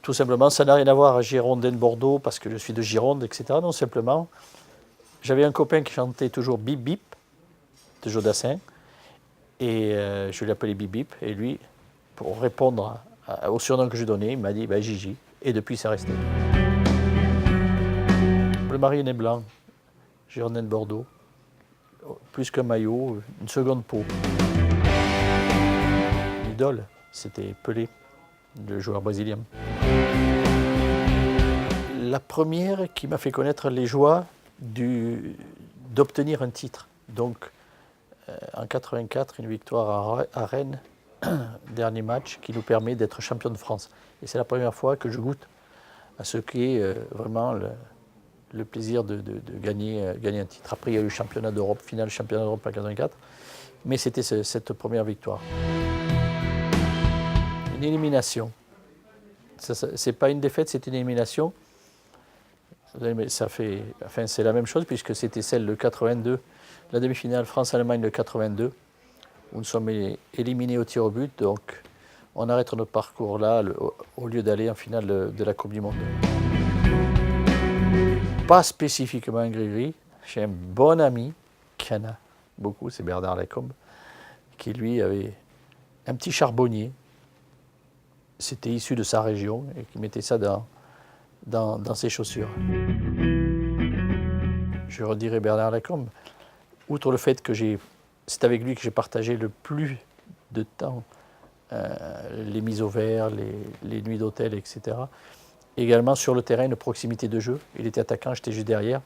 Tout simplement, ça n'a rien à voir à Girondin-Bordeaux parce que je suis de Gironde, etc. Non, simplement, j'avais un copain qui chantait toujours Bip Bip de Jodassin et je l'appelais Bip Bip. Et lui, pour répondre au surnom que je donnais, il m'a dit Gigi. Et depuis, c'est resté. Bleu marine et blanc, Girondin-Bordeaux, plus qu'un maillot, une seconde peau. L'idole, c'était Pelé, le joueur brésilien. La première qui m'a fait connaître les joies d'obtenir un titre. Donc, en 84, une victoire à Rennes, dernier match, qui nous permet d'être champion de France. Et c'est la première fois que je goûte à ce qui est vraiment le plaisir de gagner un titre. Après, il y a eu le championnat d'Europe, finale championnat d'Europe en 84, mais c'était cette première victoire. Une élimination. C'est pas une défaite, c'est une élimination. C'est la même chose puisque c'était celle de 82, la demi-finale France-Allemagne de 82, où nous sommes éliminés au tir au but. Donc on arrête notre parcours là au lieu d'aller en finale de la Coupe du Monde. Pas spécifiquement un gris-gris. J'ai un bon ami qui en a beaucoup, c'est Bernard Lacombe, qui lui avait un petit charbonnier. C'était issu de sa région et qui mettait ça dans ses chaussures. Je redirai Bernard Lacombe, outre le fait que c'est avec lui que j'ai partagé le plus de temps les mises au vert, les nuits d'hôtel, etc. Également sur le terrain, une proximité de jeu. Il était attaquant, j'étais juste derrière.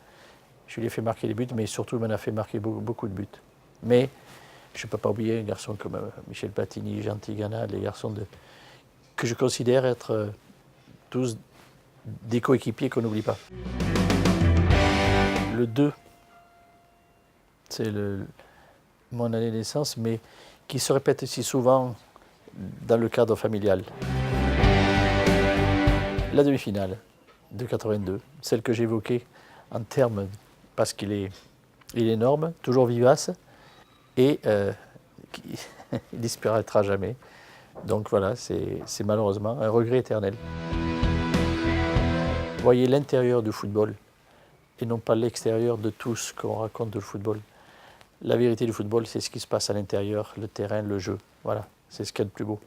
Je lui ai fait marquer des buts, mais surtout il m'en a fait marquer beaucoup de buts. Mais je ne peux pas oublier un garçon comme Michel Platini, Jean Tigana, les garçons que je considère être tous des coéquipiers qu'on n'oublie pas. Le 2, c'est mon année de naissance, mais qui se répète si souvent dans le cadre familial. La demi-finale de 82, celle que j'évoquais en termes, parce qu'il est énorme, toujours vivace, et il disparaîtra jamais. Donc voilà, c'est malheureusement un regret éternel. Voyez l'intérieur du football et non pas l'extérieur de tout ce qu'on raconte du football. La vérité du football, c'est ce qui se passe à l'intérieur, le terrain, le jeu. Voilà, c'est ce qu'il y a de plus beau.